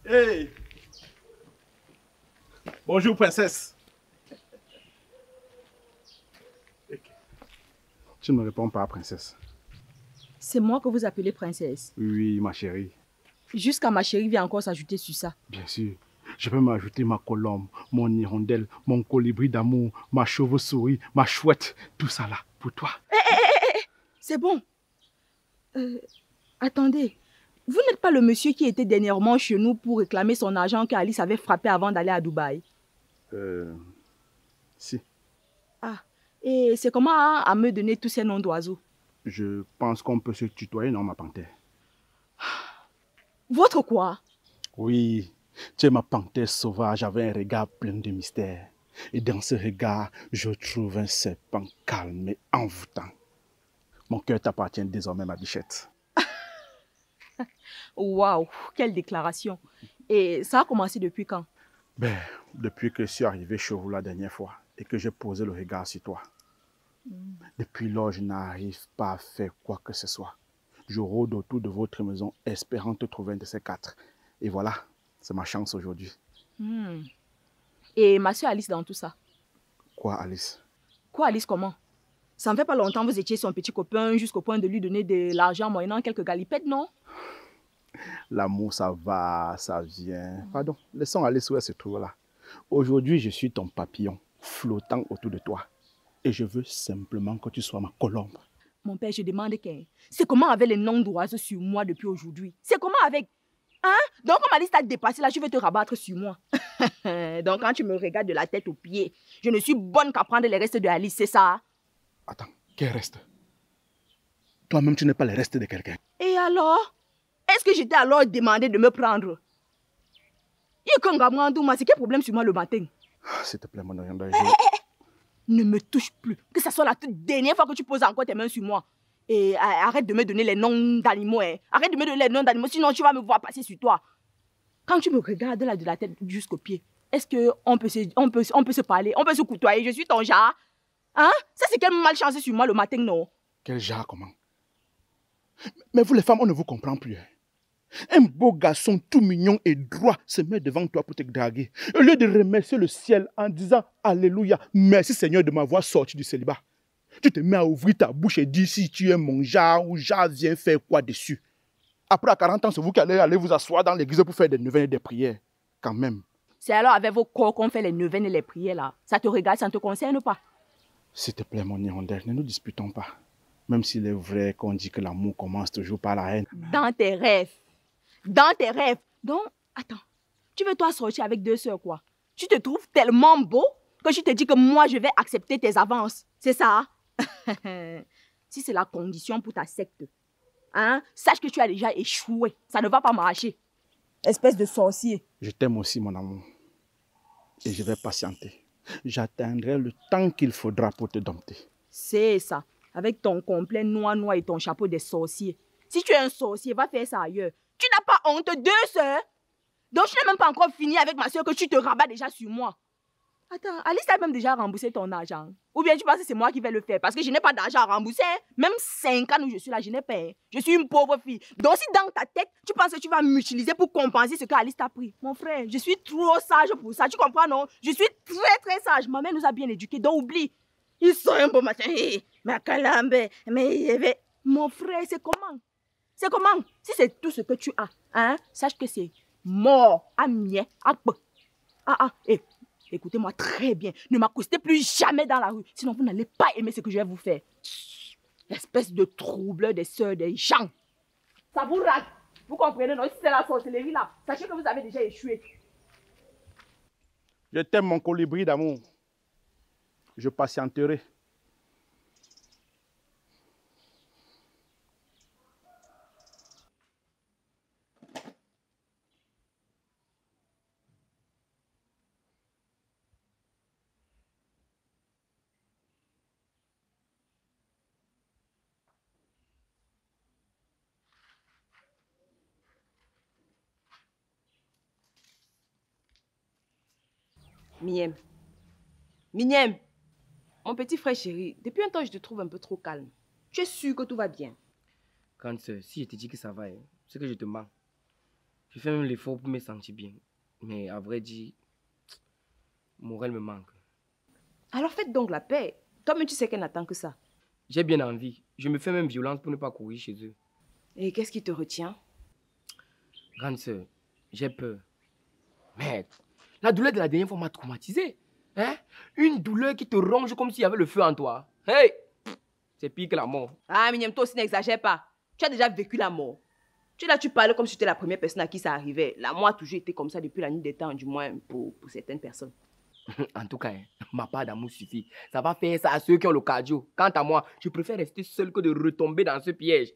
Hey! Bonjour, princesse. Tu ne me réponds pas, princesse. C'est moi que vous appelez princesse. Oui, ma chérie. Jusqu'à ma chérie vient encore s'ajouter sur ça. Bien sûr. Je peux m'ajouter ma colombe, mon hirondelle, mon colibri d'amour, ma chauve-souris, ma chouette, tout ça là, pour toi. C'est bon. Attendez. Vous n'êtes pas le monsieur qui était dernièrement chez nous pour réclamer son argent qu'Alice avait frappé avant d'aller à Dubaï? Si. Ah, et c'est comment à me donner tous ces noms d'oiseaux? Je pense qu'on peut se tutoyer, non, ma panthère? Votre quoi? Oui, tu es ma panthère sauvage avec un regard plein de mystère. Et dans ce regard, je trouve un serpent calme et envoûtant. Mon cœur t'appartient désormais, ma bichette. Waouh, quelle déclaration. Et ça a commencé depuis quand? Ben, depuis que je suis arrivé chez vous la dernière fois et que j'ai posé le regard sur toi. Depuis lors, je n'arrive pas à faire quoi que ce soit. Je rôde autour de votre maison espérant te trouver un de ces quatre. Et voilà, c'est ma chance aujourd'hui. Et ma soeur Alice dans tout ça? Quoi, Alice? Quoi, Alice, comment? Ça ne fait pas longtemps vous étiez son petit copain jusqu'au point de lui donner de l'argent moyennant quelques galipettes, non? L'amour, ça va, ça vient. Pardon, laissons Alice où elle se trouve là. Aujourd'hui, je suis ton papillon, flottant autour de toi. Et je veux simplement que tu sois ma colombe. Mon père, je demande qu'un. C'est comment avec les noms d'oiseaux sur moi depuis aujourd'hui? C'est comment avec... Hein? Donc, comme Alice t'a dépassé là, tu veux te rabattre sur moi. Donc, quand tu me regardes de la tête aux pieds, je ne suis bonne qu'à prendre les restes de Alice, c'est ça? Attends, quel reste? Toi-même, tu n'es pas le reste de quelqu'un. Et alors? Est-ce que je t'ai alors demandé de me prendre? C'est quel problème sur moi le matin? S'il te plaît, mon oriental. Ne me touche plus. Que ce soit la toute dernière fois que tu poses encore tes mains sur moi. Et arrête de me donner les noms d'animaux. Hein. Arrête de me donner les noms d'animaux, sinon tu vas me voir passer sur toi. Quand tu me regardes là de la tête jusqu'aux pieds, est-ce qu'on peut se parler, on peut se côtoyer? Je suis ton genre. Hein? Ça, c'est quelle malchance sur moi le matin, non? Quel genre, comment? Mais vous les femmes, on ne vous comprend plus. Hein? Un beau garçon tout mignon et droit se met devant toi pour te draguer. Au lieu de remercier le ciel en disant Alléluia, merci Seigneur de m'avoir sorti du célibat. Tu te mets à ouvrir ta bouche et dire si tu es mon genre ou genre viens faire quoi dessus. Après à 40 ans, c'est vous qui allez aller vous asseoir dans l'église pour faire des neuvaines et des prières. Quand même. C'est alors avec vos corps qu'on fait les neuvaines et les prières là. Ça te regarde, ça ne te concerne pas. S'il te plaît, mon hirondelle, ne nous disputons pas. Même s'il est vrai qu'on dit que l'amour commence toujours par la haine. Dans tes rêves. Dans tes rêves. Donc, attends. Tu veux toi sortir avec deux sœurs quoi? Tu te trouves tellement beau que je te dis que moi je vais accepter tes avances. C'est ça? Si c'est la condition pour ta secte, hein, sache que tu as déjà échoué. Ça ne va pas marcher. Espèce de sorcier. Je t'aime aussi, mon amour. Et je vais patienter. J'attendrai le temps qu'il faudra pour te dompter. C'est ça. Avec ton complet noir et ton chapeau des sorciers. Si tu es un sorcier, va faire ça ailleurs. Tu n'as pas honte, deux sœurs. Donc je n'ai même pas encore fini avec ma soeur que tu te rabats déjà sur moi. Attends, Alice a même déjà remboursé ton argent. Ou bien tu penses que c'est moi qui vais le faire parce que je n'ai pas d'argent à rembourser. Même 5 ans où je suis là, je n'ai pas. Je suis une pauvre fille. Donc si dans ta tête, tu penses que tu vas m'utiliser pour compenser ce qu'Alice t'a pris. Mon frère, je suis trop sage pour ça. Tu comprends, non? Je suis très sage. Ma mère nous a bien éduqués. Donc oublie. Ils sont un beau matin. Mais calambe, mais mon frère, c'est comment? C'est comment? Si c'est tout ce que tu as, hein, sache que c'est mort à mien, à peu. Écoutez-moi très bien. Ne m'accostez plus jamais dans la rue. Sinon, vous n'allez pas aimer ce que je vais vous faire. Espèce de troubleur des sœurs des gens. Ça vous rate. Vous comprenez, non? Si c'est la sorcellerie là, sachez que vous avez déjà échoué. Je t'aime, mon colibri d'amour. Je patienterai. Miem. Miem. Mon petit frère chéri, depuis un temps, je te trouve un peu trop calme. Tu es sûr que tout va bien? Grande sœur, si je te dis que ça va, c'est que je te mens. Je fais même l'effort pour me sentir bien. Mais à vrai dire, Morel me manque. Alors faites donc la paix. Toi-même, tu sais qu'elle n'attend que ça. J'ai bien envie. Je me fais même violence pour ne pas courir chez eux. Et qu'est-ce qui te retient? Grande sœur, j'ai peur. Merde, la douleur de la dernière fois m'a traumatisé. Hein? Une douleur qui te ronge comme s'il y avait le feu en toi. Hey! C'est pire que la mort. Ah, Miniam, toi aussi n'exagère pas. Tu as déjà vécu la mort. Tu parles comme si tu étais la première personne à qui ça arrivait. La mort a toujours été comme ça depuis la nuit des temps, du moins pour certaines personnes. En tout cas, ma part d'amour suffit. Ça va faire ça à ceux qui ont le cardio. Quant à moi, je préfère rester seul que de retomber dans ce piège.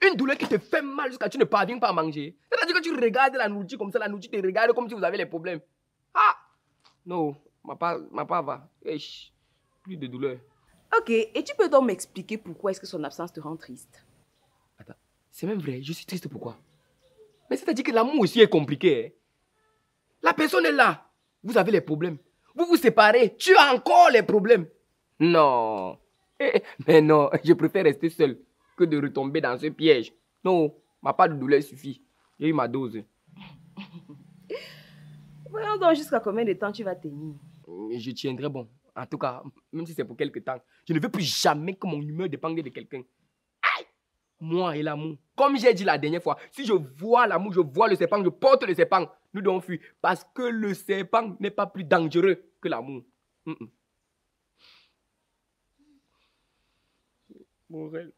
Une douleur qui te fait mal jusqu'à ce que tu ne parviens pas à manger. C'est-à-dire que tu regardes la nourriture comme ça, la nourriture te regarde comme si vous avez les problèmes. Ah! Non, ma part va. Eich, plus de douleur. Ok, et tu peux donc m'expliquer pourquoi est-ce que son absence te rend triste? Attends, c'est même vrai, je suis triste pourquoi? Mais c'est-à-dire que l'amour aussi est compliqué. Hein? La personne est là, vous avez les problèmes. Vous vous séparez, tu as encore les problèmes. Non. Mais non, je préfère rester seul que de retomber dans ce piège. Non, ma part de douleur suffit. J'ai eu ma dose. Voyons donc jusqu'à combien de temps tu vas tenir. Je tiendrai bon. En tout cas, même si c'est pour quelque temps. Je ne veux plus jamais que mon humeur dépende de quelqu'un. Aïe! Moi et l'amour. Comme j'ai dit la dernière fois, si je vois l'amour, je vois le serpent, je porte le serpent. Nous devons fuir. Parce que le serpent n'est pas plus dangereux que l'amour. Morel.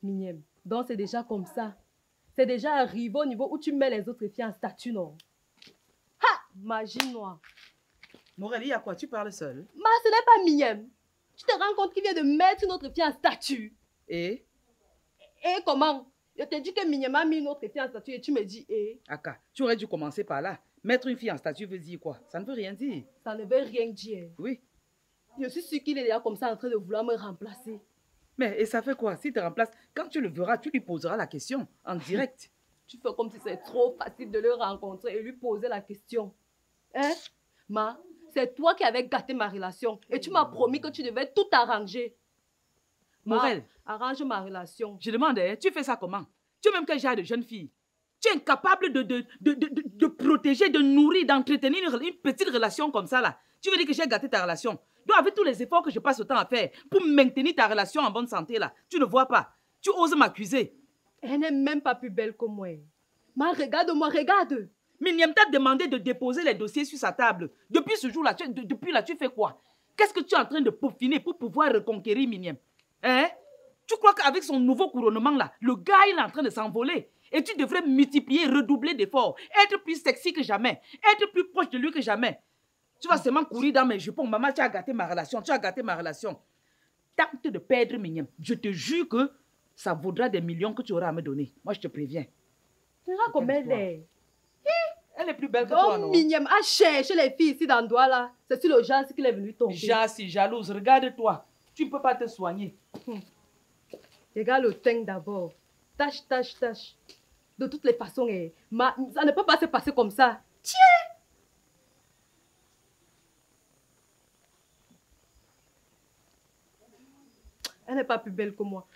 Minième, donc c'est déjà comme ça. C'est déjà arrivé au niveau où tu mets les autres filles en statut, non? Ha! Magie noire. Morel, il y a quoi? Tu parles seul. Ma, ce n'est pas Minième. Tu te rends compte qu'il vient de mettre une autre fille en statut? Et? Et comment? Je te dis que Minième a mis une autre fille en statut et tu me dis et? Aka, tu aurais dû commencer par là. Mettre une fille en statut veut dire quoi? Ça ne veut rien dire. Ça ne veut rien dire. Oui. Je suis sûre qu'il est déjà comme ça en train de vouloir me remplacer. Mais et ça fait quoi? S'il te remplace, quand tu le verras, tu lui poseras la question en direct. Tu fais comme si c'est trop facile de le rencontrer et lui poser la question. Hein? Ma, c'est toi qui avais gâté ma relation et tu m'as promis que tu devais tout arranger. Ma, Morel, arrange ma relation. je demande, hein, tu fais ça comment? Tu es même quel genre de jeune fille? Tu es incapable de protéger, de nourrir, d'entretenir une petite relation comme ça là. Tu veux dire que j'ai gâté ta relation? Donc avec tous les efforts que je passe autant à faire pour maintenir ta relation en bonne santé là, tu ne vois pas. Tu oses m'accuser. Elle n'est même pas plus belle que moi. Ma, regarde-moi, regarde. Miniam t'a demandé de déposer les dossiers sur sa table. Depuis ce jour-là, depuis là, tu fais quoi? Qu'est-ce que tu es en train de peaufiner pour pouvoir reconquérir Miniam? Hein? Tu crois qu'avec son nouveau couronnement là, le gars il est en train de s'envoler? Et tu devrais multiplier, redoubler d'efforts, être plus sexy que jamais, être plus proche de lui que jamais. Tu vas seulement courir dans mes jupons. Maman, tu as gâté ma relation, tu as gâté ma relation. Tente de perdre Miniam. Je te jure que ça vaudra des millions que tu auras à me donner. Moi, je te préviens. Tu vois comme elle est. Elle est plus belle que toi, non? Donc, Miniam a cherché les filles ici dans le doigt là. C'est sur le genre qu'il est venu tomber. Si jalouse, regarde-toi. Tu ne peux pas te soigner. Regarde le teint d'abord. Tâche, tâche, tâche. De toutes les façons, ça ne peut pas se passer comme ça. Tiens! Elle n'est pas plus belle que moi.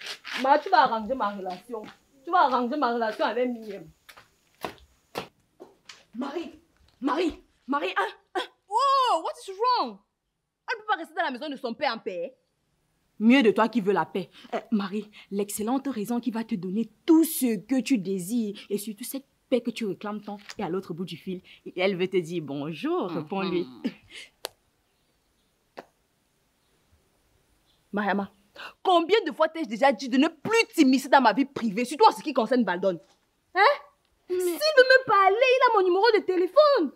Ma, tu vas arranger ma relation. Tu vas arranger ma relation avec Miniam. Marie, oh, what is wrong? Elle ne peut pas rester dans la maison de son père en paix. Mieux de toi qui veux la paix. Marie, l'excellente raison qui va te donner tout ce que tu désires et surtout cette paix que tu réclames tant est à l'autre bout du fil. Et elle veut te dire bonjour, réponds-lui. Mariama, combien de fois t'ai-je déjà dit de ne plus t'immiscer dans ma vie privée, surtout en ce qui concerne Baldon? Hein? S'il veut me parler, il a mon numéro de téléphone.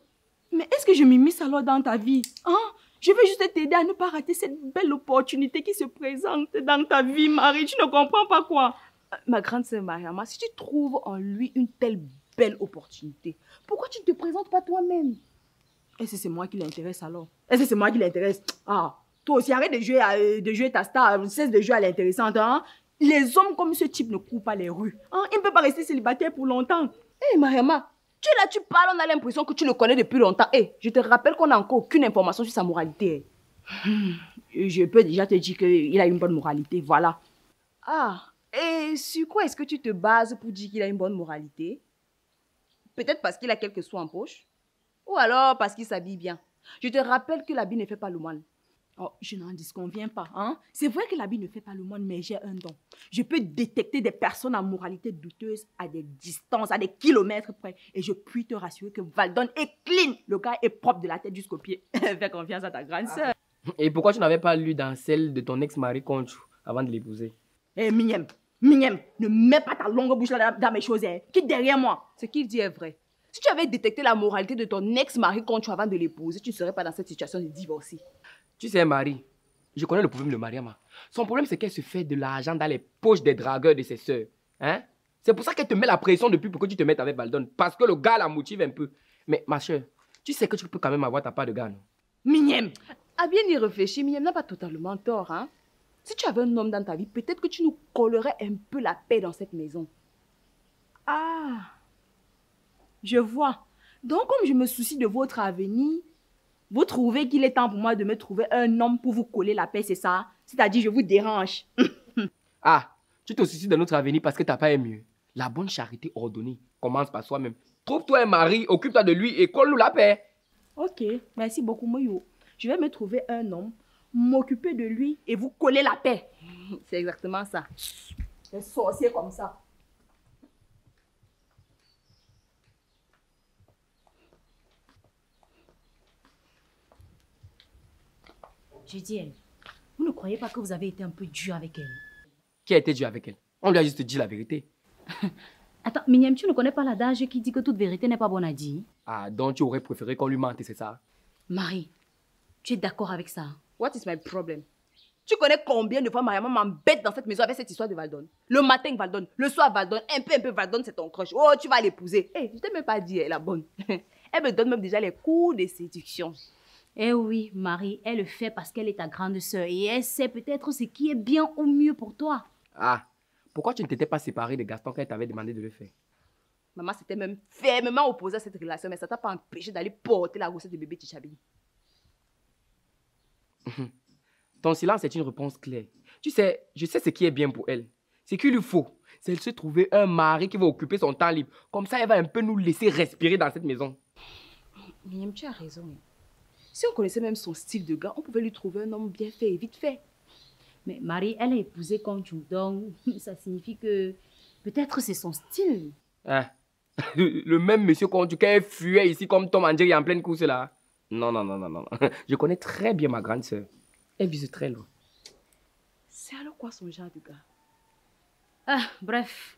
Mais est-ce que je m'immisce alors dans ta vie? Hein? Je veux juste t'aider à ne pas rater cette belle opportunité qui se présente dans ta vie, Marie. Tu ne comprends pas quoi? Ma grande sœur Mariama, si tu trouves en lui une telle belle opportunité, pourquoi tu ne te présentes pas toi-même? Est-ce que c'est moi qui l'intéresse alors? Est-ce que c'est moi qui l'intéresse? Ah, toi aussi, arrête de jouer ta star, cesse de jouer à l'intéressante. Hein? Les hommes comme ce type ne courent pas les rues. Hein? Il ne peut pas rester célibataire pour longtemps. Hé, Mariama, Tu es là, tu parles, on a l'impression que tu le connais depuis longtemps. Et je te rappelle qu'on n'a encore aucune information sur sa moralité. Je peux déjà te dire qu'il a une bonne moralité, voilà. Ah, et sur quoi est-ce que tu te bases pour dire qu'il a une bonne moralité? Peut-être parce qu'il a quelques sous en poche? Ou alors parce qu'il s'habille bien? Je te rappelle que l'habit ne fait pas le mal. Oh, je n'en disconviens pas, hein. C'est vrai que l'habit ne fait pas le monde, mais j'ai un don. Je peux détecter des personnes à moralité douteuse à des distances, à des kilomètres près. Et je puis te rassurer que Valdon est clean. Le gars est propre de la tête jusqu'aux pieds. Fais confiance à ta grande sœur. Et pourquoi tu n'avais pas lu dans celle de ton ex-mari Conchou avant de l'épouser? Eh, Mignem, ne mets pas ta longue bouche là dans mes choses, hein. Quitte derrière moi. Ce qu'il dit est vrai. Si tu avais détecté la moralité de ton ex-mari Conchou avant de l'épouser, tu ne serais pas dans cette situation de divorcer. Tu sais, Marie, je connais le problème de Mariama. Son problème, c'est qu'elle se fait de l'argent dans les poches des dragueurs de ses sœurs. Hein? C'est pour ça qu'elle te met la pression depuis pour que tu te mettes avec Valdon. Parce que le gars la motive un peu. Mais ma soeur, tu sais que tu peux quand même avoir ta part de gars, non? Mignem. À bien y réfléchir, Miriam n'a pas totalement tort, hein? Si tu avais un homme dans ta vie, peut-être que tu nous collerais un peu la paix dans cette maison. Ah, je vois. Donc, comme je me soucie de votre avenir, vous trouvez qu'il est temps pour moi de me trouver un homme pour vous coller la paix, c'est ça? C'est-à-dire, je vous dérange. Ah, tu te soucies de notre avenir parce que t'as pas un mieux. La bonne charité ordonnée commence par soi-même. Trouve-toi un mari, occupe-toi de lui et colle-nous la paix. Ok, merci beaucoup, Moyo. Je vais me trouver un homme, m'occuper de lui et vous coller la paix. C'est exactement ça. Un sorcier comme ça. J'ai dit, elle, vous ne croyez pas que vous avez été un peu dur avec elle? Qui a été dur avec elle? On lui a juste dit la vérité. Attends, Mignam, tu ne connais pas l'adage qui dit que toute vérité n'est pas bonne à dire? Ah, donc tu aurais préféré qu'on lui mente, c'est ça? Marie, tu es d'accord avec ça? What is my problem? Tu connais combien de fois Mariama m'embête dans cette maison avec cette histoire de Valdon? Le matin, Valdon. Le soir, Valdon. Un peu, Valdon, c'est ton crush. Oh, tu vas l'épouser. Hé, je t'ai même pas dit, elle est la bonne. Elle me donne même déjà les cours de séduction. Eh oui, Marie, elle le fait parce qu'elle est ta grande sœur et elle sait peut-être ce qui est bien ou mieux pour toi. Ah, pourquoi tu ne t'étais pas séparé de Gaston quand elle t'avait demandé de le faire? Maman s'était même fermement opposée à cette relation, mais ça t'a pas empêché d'aller porter la grossesse de bébé Tichabi. Ton silence est une réponse claire. Tu sais, je sais ce qui est bien pour elle. Ce qu'il lui faut, c'est de se trouver un mari qui va occuper son temps libre. Comme ça, elle va un peu nous laisser respirer dans cette maison. Miriam, tu as raison. Si on connaissait même son style de gars, on pouvait lui trouver un homme bien fait et vite fait. Mais Marie, elle a épousé Conchou, donc ça signifie que peut-être c'est son style. Hein? Le même monsieur Conchou qui fuyait ici comme Tom and Jerry en pleine course là. Non, non, non, non, non. Je connais très bien ma grande sœur. Elle vise très loin. C'est alors quoi son genre de gars? Ah, bref.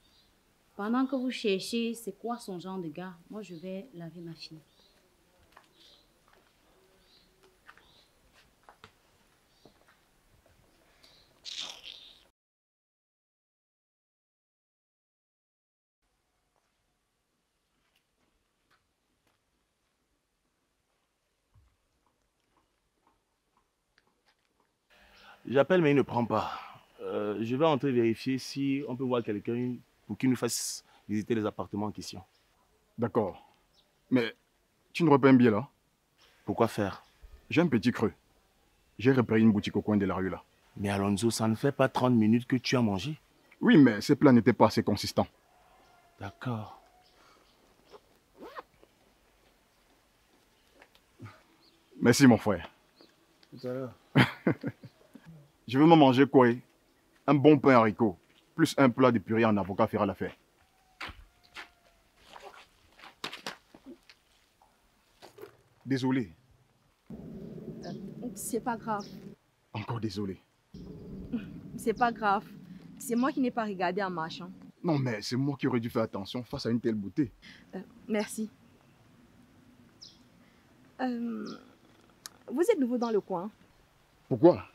Pendant que vous cherchez c'est quoi son genre de gars, moi je vais laver ma fille. J'appelle, mais il ne prend pas. Je vais entrer vérifier si on peut voir quelqu'un pour qu'il nous fasse visiter les appartements en question. D'accord. Mais tu n'aurais pas un billet là? Pourquoi faire? J'ai un petit creux. J'ai repéré une boutique au coin de la rue là. Mais Alonso, ça ne fait pas 30 minutes que tu as mangé. Oui, mais ces plats n'étaient pas assez consistants. D'accord. Merci mon frère. Tout à l'heure. Je veux me manger quoi? Un bon pain haricot, plus un plat de purée en avocat fera l'affaire. Désolé. C'est pas grave. Encore désolé. C'est pas grave. C'est moi qui n'ai pas regardé en marchant. Non, mais c'est moi qui aurais dû faire attention face à une telle beauté. Merci. Vous êtes nouveau dans le coin? Pourquoi?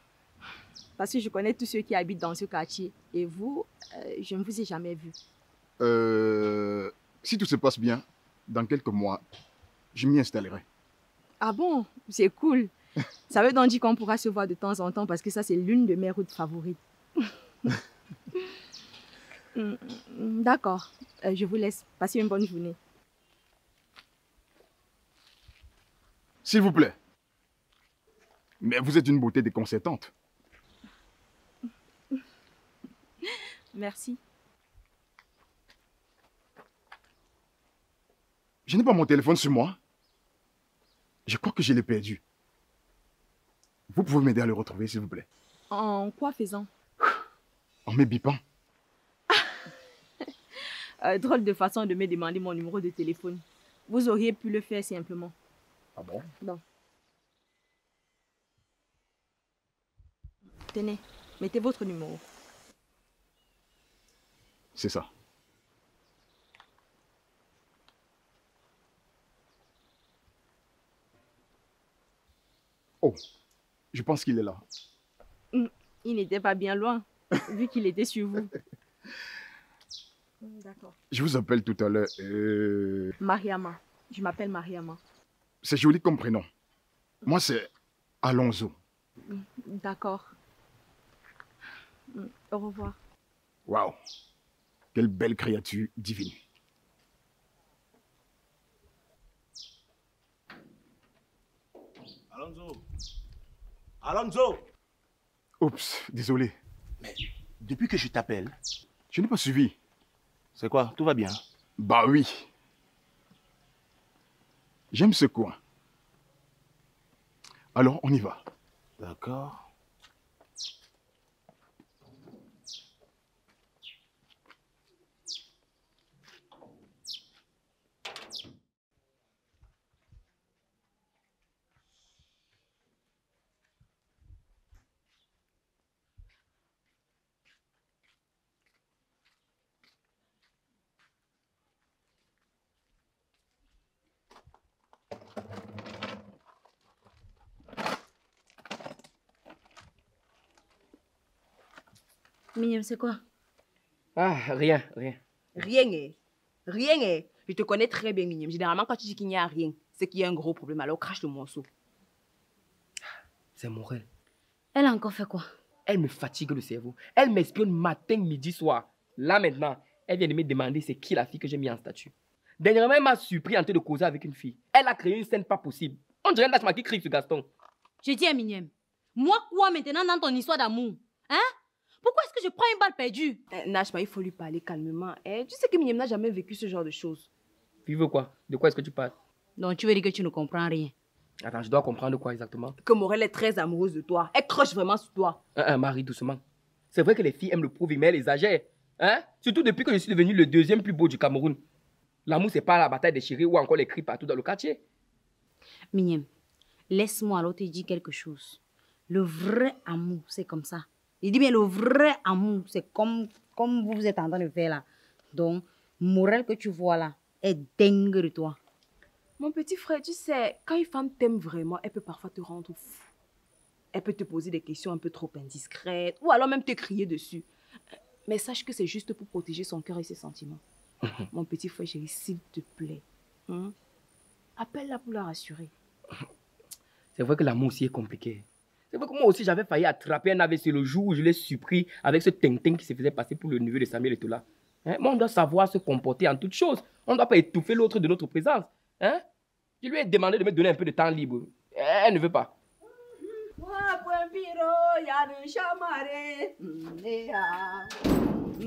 Parce que je connais tous ceux qui habitent dans ce quartier. Et vous, je ne vous ai jamais vu. Si tout se passe bien, dans quelques mois, je m'y installerai. Ah bon? C'est cool. Ça veut donc dire qu'on pourra se voir de temps en temps parce que ça, c'est l'une de mes routes favorites. D'accord. Je vous laisse. Passez une bonne journée. S'il vous plaît. Mais vous êtes une beauté déconcertante. Merci. Je n'ai pas mon téléphone sur moi. Je crois que je l'ai perdu. Vous pouvez m'aider à le retrouver, s'il vous plaît. En quoi faisant? En me bipant. Drôle de façon de me demander mon numéro de téléphone. Vous auriez pu le faire simplement. Ah bon? Non. Tenez, mettez votre numéro. C'est ça. Oh, je pense qu'il est là. Il n'était pas bien loin, vu qu'il était sur vous. D'accord. Je vous appelle tout à l'heure. Mariama. Je m'appelle Mariama. C'est joli comme prénom. Moi, c'est Alonso. D'accord. Au revoir. Waouh, quelle belle créature divine. Alonso. Alonso. Oups, désolé. Mais depuis que je t'appelle, Je n'ai pas suivi. c'est quoi? Tout va bien? Bah oui. J'aime ce coin. Alors, on y va. D'accord. Mignonne, c'est quoi? Ah, rien. Rien, est. Rien, est. Je te connais très bien, Mignonne. Généralement, quand tu dis qu'il n'y a rien, c'est qu'il y a un gros problème. Alors, crache le morceau. C'est Morel. Elle a encore fait quoi? Elle me fatigue le cerveau. Elle m'espionne matin, midi, soir. Là maintenant, elle vient de me demander c'est qui la fille que j'ai mis en statut. Dernièrement, elle m'a surpris en train de causer avec une fille. Elle a créé une scène pas possible. On dirait un Dachma qui crie sur Gaston. Je dis à Mignonne, moi quoi maintenant dans ton histoire d'amour? Hein? Pourquoi est-ce que je prends une balle perdue? Nachma, il faut lui parler calmement. Tu sais que Mignonne n'a jamais vécu ce genre de choses. Tu veux quoi? De quoi est-ce que tu parles? Donc tu veux dire que tu ne comprends rien. Attends, je dois comprendre quoi exactement? Que Morel est très amoureuse de toi. Elle croche vraiment sur toi. Marie, doucement. C'est vrai que les filles aiment le prouver, mais elles exagèrent. Hein? Surtout depuis que je suis devenu le deuxième plus beau du Cameroun. L'amour, c'est pas la bataille des chéris ou encore les cris partout dans le quartier. Mignonne, laisse-moi alors te dire quelque chose. Le vrai amour, c'est comme ça. Je dis bien le vrai amour, c'est comme vous êtes en train de faire là. Donc, Morel que tu vois là est dingue de toi. Mon petit frère, tu sais, quand une femme t'aime vraiment, elle peut parfois te rendre fou. Elle peut te poser des questions un peu trop indiscrètes ou alors même te crier dessus. Mais sache que c'est juste pour protéger son cœur et ses sentiments. Mon petit frère chéri, s'il te plaît, appelle-la pour la rassurer. C'est vrai que l'amour aussi est compliqué. C'est vrai que moi aussi j'avais failli attraper un AVC le jour où je l'ai surpris avec ce Tintin qui se faisait passer pour le neveu de Samuel Etola. Hein? Mais on doit savoir se comporter en toutes choses. On ne doit pas étouffer l'autre de notre présence. Hein? Je lui ai demandé de me donner un peu de temps libre. Elle ne veut pas. Ne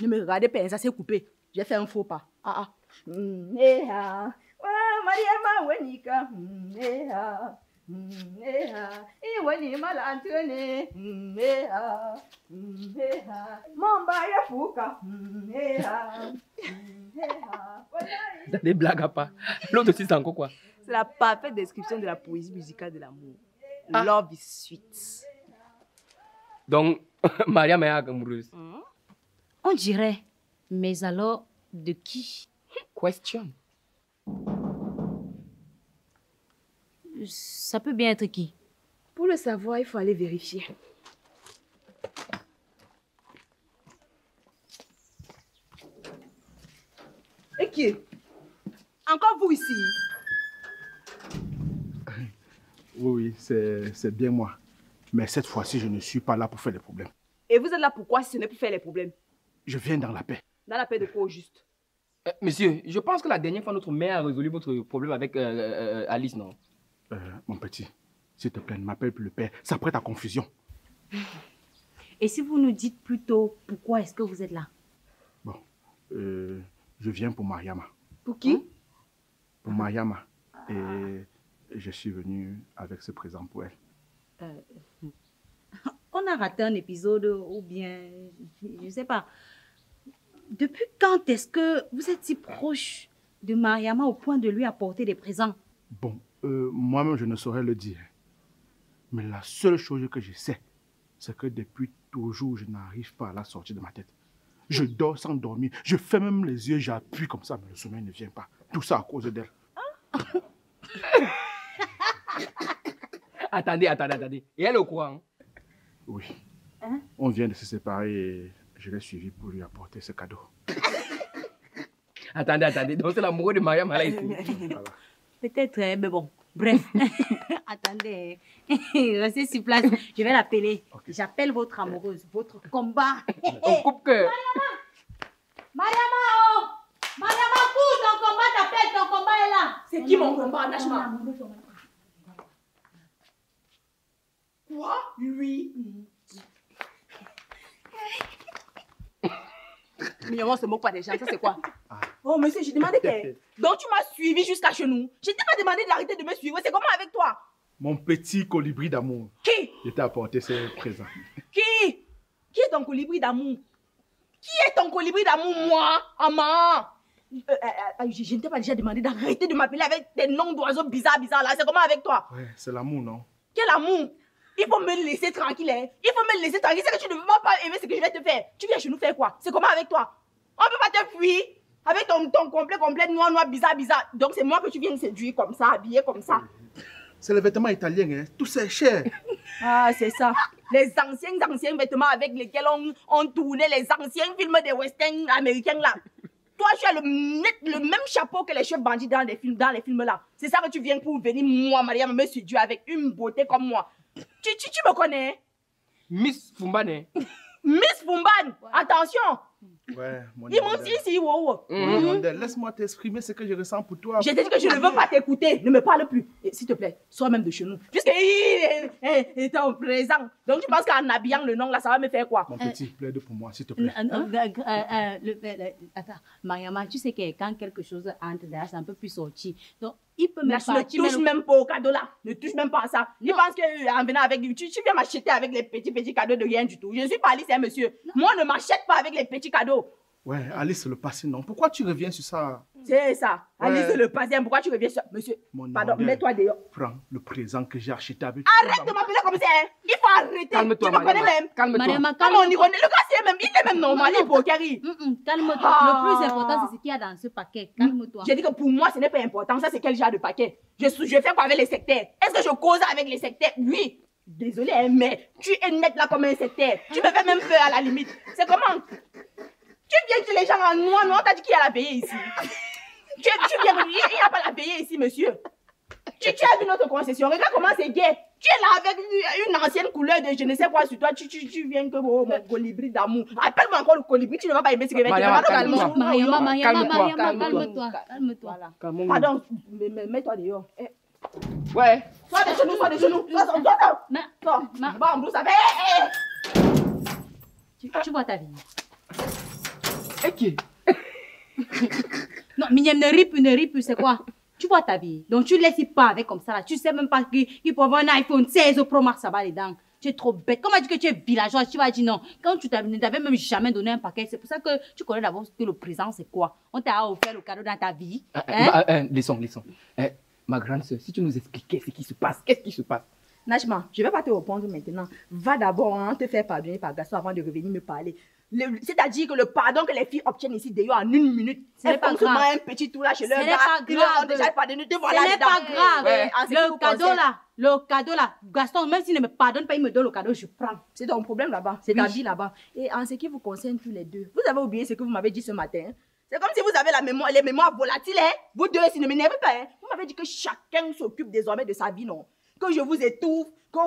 me regardez pas, ça s'est coupé. J'ai fait un faux pas. C'est des blagues à pas. L'autre aussi, c'est encore quoi? C'est la parfaite description de la poésie musicale de l'amour. Love is sweet. Donc, Mariam est amoureuse. On dirait, mais alors de qui? Question. Ça peut bien être qui? Pour le savoir, il faut aller vérifier. Et qui est? Encore vous ici? Oui, c'est bien moi. Mais cette fois-ci, je ne suis pas là pour faire des problèmes. Et vous êtes là pourquoi si ce n'est pour faire les problèmes? Je viens dans la paix. Dans la paix de quoi au juste? Monsieur, je pense que la dernière fois, notre mère a résolu votre problème avec Alice, non? Mon petit, s'il te plaît, ne m'appelle plus le père. Ça prête à confusion. Et si vous nous dites plutôt pourquoi est-ce que vous êtes là? Bon, je viens pour Mariama. Pour qui? Pour Mariama. Et je suis venu avec ce présent pour elle. On a raté un épisode ou bien, je ne sais pas. Depuis quand est-ce que vous êtes si proche de Mariama au point de lui apporter des présents? Bon, moi-même, je ne saurais le dire. Mais la seule chose que je sais, c'est que depuis toujours, je n'arrive pas à la sortir de ma tête. Je dors sans dormir. Je fais même les yeux, j'appuie comme ça, mais le sommeil ne vient pas. Tout ça à cause d'elle. Attendez. Et elle est au courant? Oui. On vient de se séparer et je l'ai suivi pour lui apporter ce cadeau. Attendez. Donc c'est l'amoureux de Mariam là ici. Voilà. Peut-être, mais bon. Bref. Attendez. Restez sur place. Je vais l'appeler. Okay. J'appelle votre amoureuse. Votre combat. On coupe que. Mariama, oh! Mariama, cours, ton combat t'appelle. Ton combat est là. C'est qui mon combat, Nachma? Quoi? Lui? Mais on se moque pas des gens, ça c'est quoi? Oh monsieur, j'ai demandé que... Donc tu m'as suivi jusqu'à chez nous. Je t'ai pas demandé d'arrêter de me suivre, c'est comment avec toi? Mon petit colibri d'amour. Qui? Je t'ai apporté ce présent. Qui est ton colibri d'amour? Qui est ton colibri d'amour, moi? Maman? Je ne t'ai pas déjà demandé d'arrêter de m'appeler avec des noms d'oiseaux bizarres là. C'est comment avec toi? Ouais, c'est l'amour, non? Quel amour? Il faut me laisser tranquille, hein? Il faut me laisser tranquille. C'est que tu ne veux pas aimer ce que je vais te faire. Tu viens chez nous faire quoi? C'est comment avec toi? On peut pas te fuir avec ton complet noir, bizarre. Donc c'est moi que tu viens séduire comme ça, habillé comme ça. C'est le vêtement italien, hein? Tout c'est cher. Ah, c'est ça. Les anciens vêtements avec lesquels on tournait les anciens films des westerns américains là. Toi, tu as le même chapeau que les chefs bandits dans les films là. C'est ça que tu viens pour venir, moi, Mariam, me séduire avec une beauté comme moi. Tu me connais? Miss Fumbane. Miss Fumban, attention. Ouais, mon Ils m'ont dit ici, wow. Laisse-moi t'exprimer ce que je ressens pour toi. Je t'ai dit que je ne veux pas t'écouter. Ne me parle plus. S'il te plaît, sois même de chez nous. Puisqu'il est en présent. Donc tu penses qu'en habillant le nom là, ça va me faire quoi? Mon petit, plaide pour moi, s'il te plaît. Attends, Mariama, tu sais que quand quelque chose entre derrière, c'est un peu plus sorti. Donc, il peut me Ne touche même pas au cadeau là. Ne touche même pas à ça. Il pense qu'en venant avec lui, tu viens m'acheter avec les petits cadeaux de rien du tout. Je ne suis pas Alice, hein, monsieur. Moi, ne m'achète pas avec les petits cadeaux. Ouais, Alice, le passé, non. Pourquoi tu reviens sur ça? C'est ça. Ouais. Alice, le passé. Pourquoi tu reviens sur... Monsieur, Mon pardon, Irlandais, mets-toi dehors. Prends le présent que j'ai acheté avec... Arrête de m'appeler comme ça. Hein. Il faut arrêter. Calme-toi, Tu me connais Mariama. même. Calme-toi. Mariama, Comment on y connaît? Le gars, il est même normal. Il est beau, Carrie. Calme-toi. Ah. Le plus important, c'est ce qu'il y a dans ce paquet. Calme-toi. J'ai dit que pour moi, ce n'est pas important. Ça, c'est quel genre de paquet? Je fais quoi avec les sectaires? Est-ce que je cause avec les sectaires? Oui. Désolé, hein, mais tu es net là comme un sectaire. Tu me fais même peur à la limite. C'est comment? Tu viens chez les gens en noir, t'as dit qu'il y a la veillée ici. Tu viens, il n'y a pas la veillée ici, monsieur. Tu as vu notre concession, regarde comment c'est gai. Tu es là avec une ancienne couleur de je ne sais quoi sur toi. Tu viens que mon colibri d'amour. Appelle-moi encore le colibri, tu ne vas pas aimer ce que je vais te Mariama, faire. Mariama, Calme-toi. calme-toi. Pardon, mets-toi dehors. Ouais. Sois de genoux. Sors. Va en blouse avec. Tu vois ta vie. Ok. Non, Mignem, ne ris plus, c'est quoi? Tu vois ta vie. Donc tu laisses pas avec comme ça là. Tu sais même pas qu'il peut avoir un iPhone 16 Pro Max, ça va dedans. Tu es trop bête. Comment dis que tu es villageois? Tu vas dire non. Quand tu ne t'avais même jamais donné un paquet, c'est pour ça que tu connais d'abord que le présent c'est quoi. On t'a offert le cadeau dans ta vie. Laissons. Ma grande soeur, si tu nous expliquais ce qui se passe, qu'est-ce qui se passe? Nachma, je ne vais pas te répondre maintenant. Va d'abord te faire pardonner par Gaston avant de revenir me parler. C'est-à-dire que le pardon que les filles obtiennent ici d'ailleurs en 1 minute, c'est pas grave. Un petit tour là chez leur Ce n'est gars. pas Ils leur ont grave. déjà pardonné. Te Ce voilà n'est dedans. pas grave. Ouais, en ce qui vous Le cadeau là, Gaston, même s'il ne me pardonne pas, il me donne le cadeau, je prends. C'est ton problème là-bas. C'est ta vie là-bas. Et en ce qui vous concerne tous les deux, vous avez oublié ce que vous m'avez dit ce matin. Hein? C'est comme si vous avez les mémoires volatiles. Hein? Vous deux, si ne m'énervez pas. Hein? Vous m'avez dit que chacun s'occupe désormais de sa vie, non? que je vous étouffe, que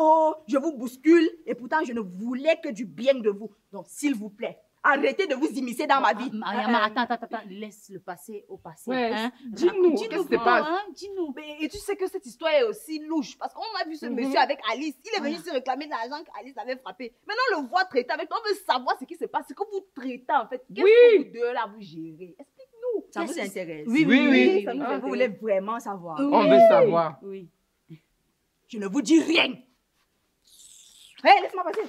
je vous bouscule, et pourtant je ne voulais que du bien de vous. Donc, s'il vous plaît, arrêtez de vous immiscer dans ma vie. Mariama, attends, laisse le passé au passé. Ouais, Hein? dis-nous, qu'est-ce qui se passe? Hein? Dis-nous. Mais, et tu sais que cette histoire est aussi louche. Parce qu'on a vu ce monsieur avec Alice. Il est venu se réclamer de l'argent qu'Alice avait frappé. Maintenant, on le voit traiter avec toi. On veut savoir ce qui se passe. Ce que vous traitez en fait. Qu'est-ce que vous deux là vous gérez? Explique-nous. Ça vous intéresse? Oui. Ça nous intéresse. Vous voulez vraiment savoir? On veut savoir. Oui. Je ne vous dis rien. Hé, laisse-moi passer.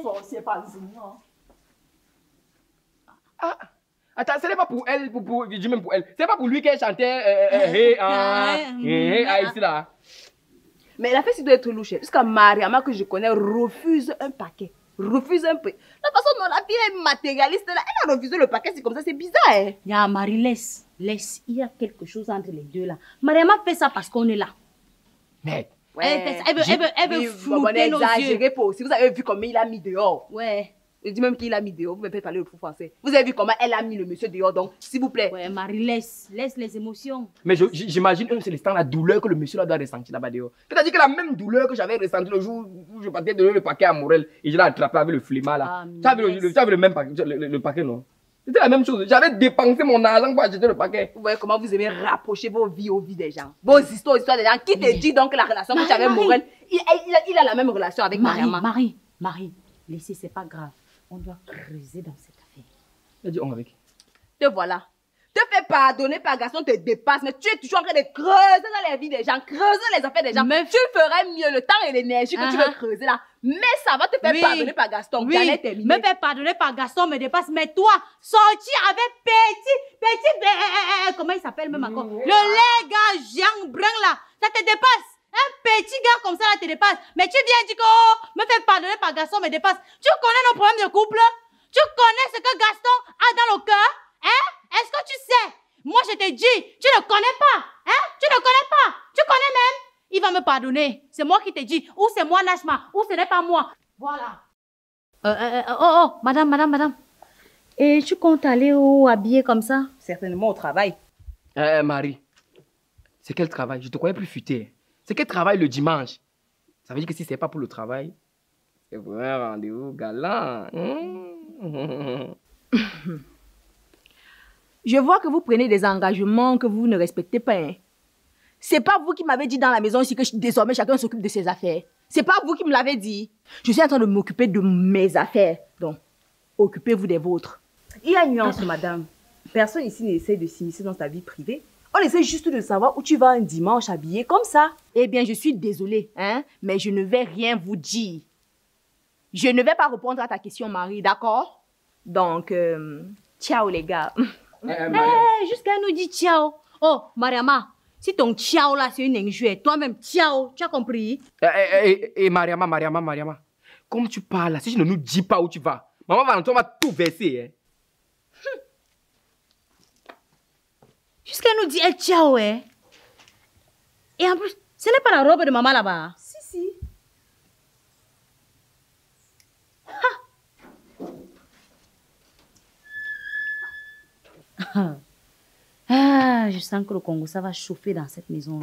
Forcez pas le Seigneur. Ah, attends, ce n'est pas pour elle, je dis même pour elle. C'est pas pour lui qu'elle chantait ici là. Mais la fête, doit être louche. Jusqu'à Mariama, que je connais, refuse un paquet. Refuse un peu. La façon dont la fille est matérialiste, là, elle a refusé le paquet, c'est comme ça, c'est bizarre. Hein? Ya, Marie, laisse. Il y a quelque chose entre les deux là. Mariama fait ça parce qu'on est là. Mais. Ouais. Elle veut flouter nos yeux. Si vous avez vu comment il a mis dehors. Ouais. Je dis même qu'il a mis dehors, vous ne pouvez pas parler le fou français. Vous avez vu comment elle a mis le monsieur dehors, donc s'il vous plaît. Ouais, Marie, laisse les émotions. Mais j'imagine un seul instant la douleur que le monsieur là doit ressentir là-bas dehors. C'est-à-dire que la même douleur que j'avais ressentie le jour où je partais donner le paquet à Morel et je l'ai attrapé avec le flemmard là. Tu as vu le même paquet, le paquet non? C'était la même chose. J'avais dépensé mon argent pour acheter le paquet. Vous voyez comment vous aimez rapprocher vos vies aux vies des gens. Vos histoires des gens. Qui te dit donc que la relation que tu avais avec Morel, il a la même relation avec Mariama. Marie, laissez, c'est pas grave. On doit creuser dans cette affaire. Elle dit on avec. Te voilà. Te fais pardonner par Gaston, te dépasse, mais tu es toujours en train de creuser dans les vies des gens, creuser les affaires des gens. Mais tu ferais mieux le temps et l'énergie que tu veux creuser là. Mais ça va te faire pardonner par Gaston. Oui, me faire pardonner par Gaston me dépasse. Mais toi, sortir avec petit, comment il s'appelle même encore? Le gars Jean Brun là, ça te dépasse. Un petit gars comme ça là te dépasse. Mais tu viens dire que me faire pardonner par Gaston me dépasse. Tu connais nos problèmes de couple? Tu connais ce que Gaston a dans le cœur? Hein? Est-ce que tu sais? Moi je te dis, tu ne connais pas. Hein? Tu ne connais pas. Tu connais même. Il va me pardonner. C'est moi qui te dis. Ou c'est moi Nashma, ou ce n'est pas moi. Voilà. Madame. Et tu comptes aller où habiller comme ça? Certainement au travail. Marie, c'est quel travail? Je te croyais plus futé. C'est quel travail le dimanche? Ça veut dire que si c'est pas pour le travail, c'est pour un rendez-vous galant. Je vois que vous prenez des engagements que vous ne respectez pas. Hein. C'est pas vous qui m'avez dit dans la maison ici que désormais chacun s'occupe de ses affaires. C'est pas vous qui me l'avez dit. Je suis en train de m'occuper de mes affaires. Donc, occupez-vous des vôtres. Il y a une nuance, madame. Personne ici n'essaie de s'immiscer dans ta vie privée. On essaie juste de savoir où tu vas un dimanche habillé comme ça. Eh bien, je suis désolée, hein, mais je ne vais rien vous dire. Je ne vais pas répondre à ta question, Marie, d'accord? Donc, ciao les gars. Jusqu'à nous dit ciao. Oh, Mariama, si ton ciao là c'est une injure, toi-même ciao, tu as compris? Mariama, comme tu parles là, si tu ne nous dis pas où tu vas, maman Valentin va tout verser. Hein. Jusqu'à nous dit ciao, hein. Et en plus, ce n'est pas la robe de maman là-bas. Si. Je sens que le Congo, ça va chauffer dans cette maison.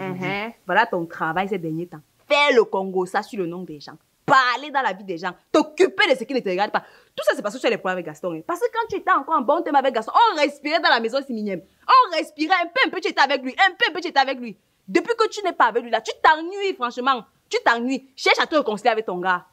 Voilà ton travail ces derniers temps. Faire le Congo, ça sur le nom des gens. Parler dans la vie des gens. T'occuper de ce qui ne te regarde pas. Tout ça, c'est parce que tu as les problèmes avec Gaston. Hein. Parce que quand tu étais encore en bon thème avec Gaston, on respirait dans la maison Siminième. On respirait un peu, tu étais avec lui. Un peu, tu étais avec lui. Depuis que tu n'es pas avec lui, là, tu t'ennuies, franchement. Tu t'ennuies. Cherche à te réconcilier avec ton gars.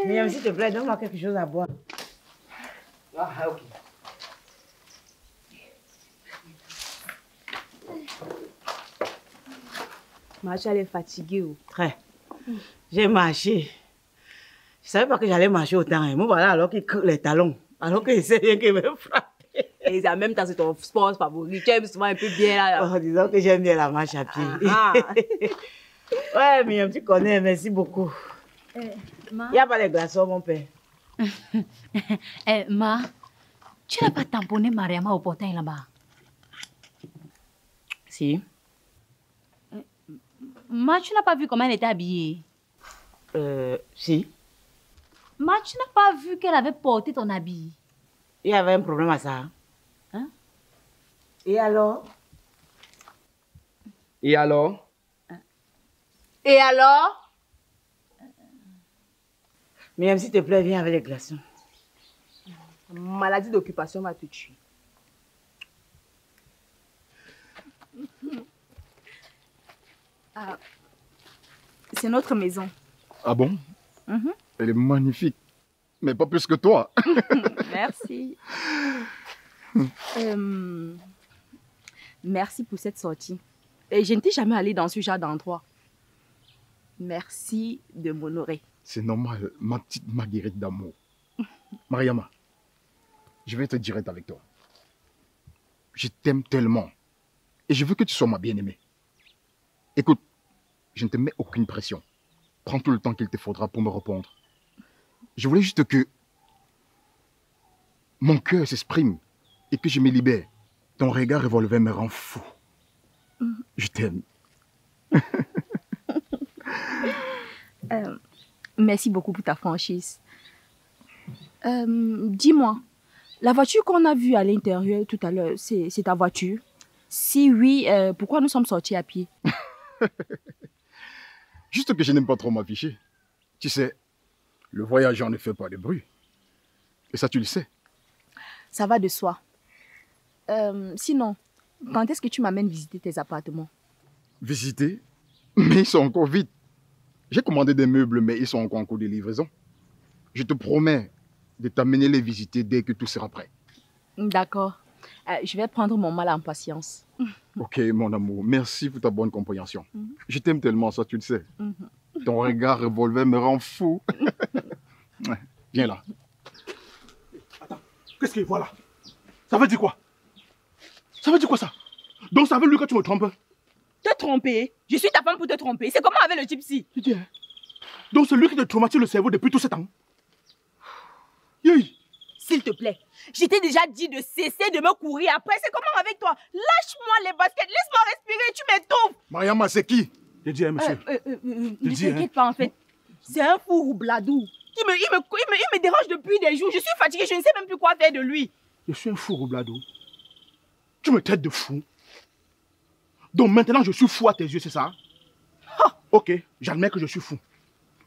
Mais s'il te plaît, donne-moi quelque chose à boire. Ah, ok. Marche, elle est fatiguée. Très. J'ai marché. Je savais pas que j'allais marcher autant. Moi, voilà, alors qu'il creuse les talons. Alors qu'il sait rien qu'il me frappe. Et en même temps, c'est ton sport favori. Tu aimes souvent un peu bien là. Oh, disons que j'aime bien la marche à pied. Ouais, mais tu connais, merci beaucoup. Il n'y a pas de glaçons, mon père. Ma, tu n'as pas tamponné Mariama au portail là-bas? Si. Ma, tu n'as pas vu comment elle était habillée? Si. Ma, tu n'as pas vu qu'elle avait porté ton habit? Il y avait un problème à ça. Hein? Et alors? Et alors? Et alors? Myriam, s'il te plaît, viens avec les glaçons. Maladie d'occupation va te tuer. C'est notre maison. Ah bon? Mhm. Elle est magnifique. Mais pas plus que toi. Merci. Merci pour cette sortie. Et je ne t'ai jamais allé dans ce genre d'endroit. Merci de m'honorer. C'est normal, ma petite Marguerite d'amour. Mariama, je vais être direct avec toi. Je t'aime tellement. Et je veux que tu sois ma bien-aimée. Écoute, je ne te mets aucune pression. Prends tout le temps qu'il te faudra pour me répondre. Je voulais juste que mon cœur s'exprime et que je me libère. Ton regard revolver me rend fou. Je t'aime. Merci beaucoup pour ta franchise. Dis-moi, la voiture qu'on a vue à l'intérieur tout à l'heure, c'est ta voiture? Si oui, pourquoi nous sommes sortis à pied? Juste que je n'aime pas trop m'afficher. Tu sais, le voyageur ne fait pas de bruit. Et ça, tu le sais. Ça va de soi. Sinon, quand est-ce que tu m'amènes visiter tes appartements? Visiter? Mais ils sont encore vides. J'ai commandé des meubles, mais ils sont encore en cours de livraison. Je te promets de t'amener les visiter dès que tout sera prêt. D'accord. Je vais prendre mon mal en patience. Ok, mon amour, merci pour ta bonne compréhension. Je t'aime tellement, ça, tu le sais. Ton regard revolver me rend fou. Ouais, viens là. Attends, qu'est-ce que voilà? Ça veut dire quoi? Ça veut dire quoi ça? Donc ça veut dire que tu me trompes? Te tromper? Je suis ta femme pour te tromper. C'est comment avec le gypsy? Tu dis, hein? Donc c'est lui qui te traumatise le cerveau depuis tout ce temps? Yey! S'il te plaît, je t'ai déjà dit de cesser de me courir après. C'est comment avec toi? Lâche-moi les baskets, laisse-moi respirer, tu m'étouffes. Mariama, c'est qui? Je dis, hein, monsieur. Ne dis, t'inquiète pas en fait. C'est un fou roubladou. Il me dérange depuis des jours. Je suis fatiguée, je ne sais même plus quoi faire de lui. Je suis un fou, Roblado. Tu me traites de fou. Donc maintenant, je suis fou à tes yeux, c'est ça? Ok, j'admets que je suis fou.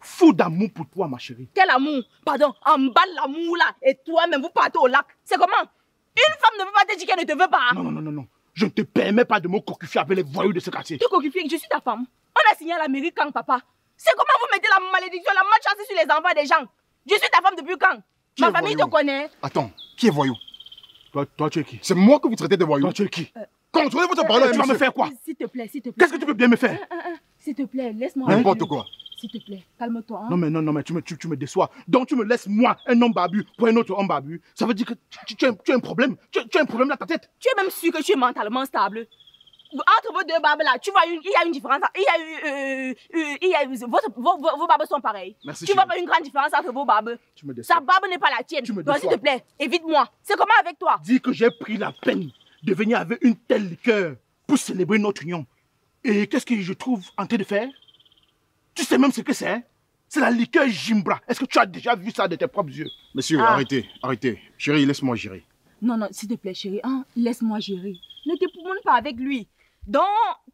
Fou d'amour pour toi, ma chérie. Quel amour? Pardon, en bas de l'amour là. Et toi-même, vous partez au lac. C'est comment? Une femme ne veut pas te dire qu'elle ne te veut pas. Non, non, non, non, non. Je ne te permets pas de me coquifier avec les voyous de ce quartier. Tu coquifies, je suis ta femme. On a signé à la mairie quand, papa? C'est comment vous mettez la malédiction, la malchance sur les enfants des gens? Je suis ta femme depuis quand? Qui Ma est famille voyou? te connaît. Attends, qui est voyou? Toi, tu es qui? C'est moi que vous traitez de voyou. Toi, tu es qui? Contrôlez votre parole, Tu vas me faire quoi? S'il te plaît, s'il te plaît. Qu'est-ce que tu peux bien me faire? S'il te plaît, laisse-moi. N'importe quoi. S'il te plaît, calme-toi. Hein? Non, mais tu me déçois. Donc tu me laisses, moi, un homme barbu, pour un autre homme barbu. Ça veut dire que tu as un problème. Tu as un problème dans ta tête. Tu es même sûr que tu es mentalement stable. Entre vos deux barbes là, tu vois, il y a une différence. Vos barbes sont pareilles. Merci, tu vois chérie. pas une grande différence entre vos barbes. Tu me déçois. Sa barbe n'est pas la tienne. Tu me Donc s'il déçois. te plaît, évite-moi. C'est comment avec toi? Dis que j'ai pris la peine de venir avec une telle liqueur pour célébrer notre union. Et qu'est-ce que je trouve en train de faire? Tu sais même ce que c'est, hein? C'est la liqueur Jimbra. Est-ce que tu as déjà vu ça de tes propres yeux? Monsieur, Ah. arrêtez. Chérie, laisse-moi gérer. Non, s'il te plaît, chérie, hein, laisse-moi gérer. Ne te poumonne pas avec lui. Donc,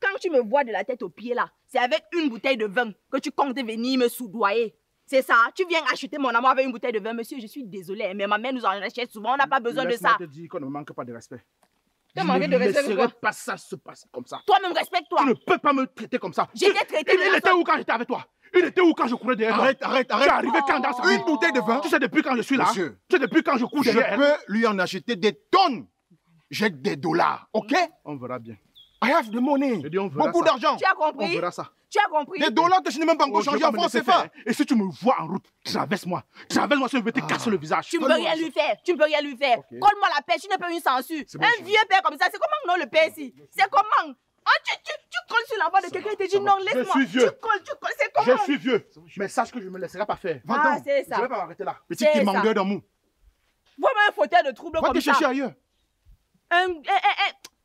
quand tu me vois de la tête aux pieds là, c'est avec une bouteille de vin que tu comptes venir me soudoyer. C'est ça? Tu viens acheter mon amour avec une bouteille de vin. Monsieur, je suis désolée, mais ma mère nous en achète souvent. On n'a pas besoin de Laisse-moi ça. te dire qu'on ne manque pas de respect. Tu as Je manqué ne de respect ou laisserai quoi? pas ça se passer comme ça. Toi-même, respecte-toi. Tu ne peux pas me traiter comme ça. J'ai été traité de Il la était sorte. où quand j'étais avec toi? Il était où quand je courais derrière toi? Arrête. Tu es arrivé quand dans sa vie? Une bouteille de vin. Tu sais depuis quand je suis là? Monsieur. Tu sais depuis quand je cours Je derrière elle? peux lui en acheter des tonnes. J'ai des dollars, ok? On verra bien. I have the money. Je dis, on verra Beaucoup ça. d'argent. Tu as On compris? verra ça. Tu as compris? Des dollars que je n'ai même pas encore Oh, je vais changé pas en me France laisser CFA. faire. Et si tu me vois en route, traverse-moi. Traverse-moi, si je vais te casser le visage. Tu ne peux rien lui faire. Tu ne peux rien lui faire. Ok. Colle-moi la pêche, tu n'es pas une censure. C'est bon, Un chérie. vieux père comme ça, c'est comment non le père ici? C'est comment? Ah, tu colles sur la voix de quelqu'un et te dis ça non, va. laisse-moi. Je suis vieux. Tu colles, c'est comment? Je suis vieux. Mais sache que je ne me laisserai pas faire. Va Ah, donc. c'est Je ça. ne vais pas m'arrêter là. Petit C'est quémandeur d'amour. Vois-moi un fauteuil de trouble Va comme te ça. chercher ailleurs.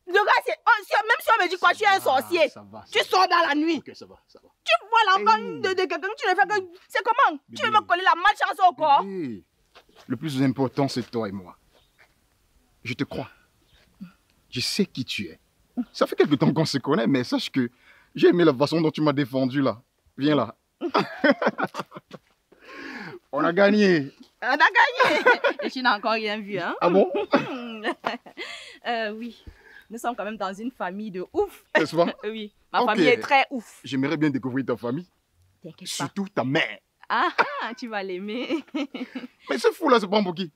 Le gars, même si on me dit quoi, tu es un sorcier. Tu sors dans la nuit. Ok, ça va, ça va. Tu vois l'enfant de quelqu'un, tu ne fais que... C'est comment? Tu veux me coller la malchance au corps? Bébé, le plus important, c'est toi et moi. Je te crois. Je sais qui tu es. Ça fait quelque temps qu'on se connaît, mais sache que j'ai aimé la façon dont tu m'as défendu là. Viens là. On a gagné. On a gagné. Et tu n'as encore rien vu, hein? Ah bon? Oui. Nous sommes quand même dans une famille de ouf. N'est-ce pas? Oui. Ma Ok. famille est très ouf. J'aimerais bien découvrir ta famille. T'inquiète pas. Surtout ta mère. Ah, tu vas l'aimer. Mais ce fou là se prend pour qui?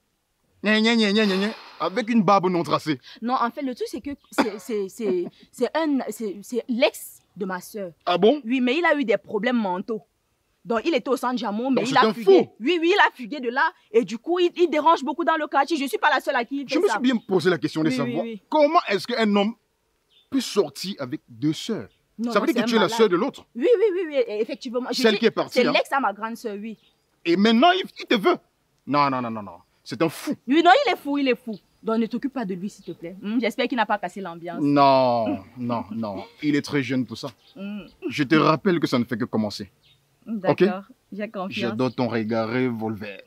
Gna, gna, gna, gna, gna, gna, avec une barbe non tracée. Non, en fait, le truc, c'est que c'est l'ex de ma soeur. Ah bon? Oui, mais il a eu des problèmes mentaux. Donc, il était au centre Jamon, mais Donc, il c'est a un fugué. fou. Oui, il a fugué de là. Et du coup, il dérange beaucoup dans le quartier. Je ne suis pas la seule à qui il fait Je me ça. suis bien posé la question de Oui, savoir oui. comment est-ce qu'un homme peut sortir avec deux sœurs? Non, Ça veut non, dire que c'est tu es un la malade. sœur de l'autre. Oui, effectivement. Je Celle dis, qui est partie, C'est hein. l'ex à ma grande soeur, oui. Et maintenant, il te veut. Non, non, non, non, non. C'est un fou. Oui, non, il est fou, il est fou. Donc, ne t'occupe pas de lui, s'il te plaît. J'espère qu'il n'a pas cassé l'ambiance. Non, non, non. Il est très jeune pour ça. Je te rappelle que ça ne fait que commencer. D'accord, j'ai confiance. J'adore ton regard revolver.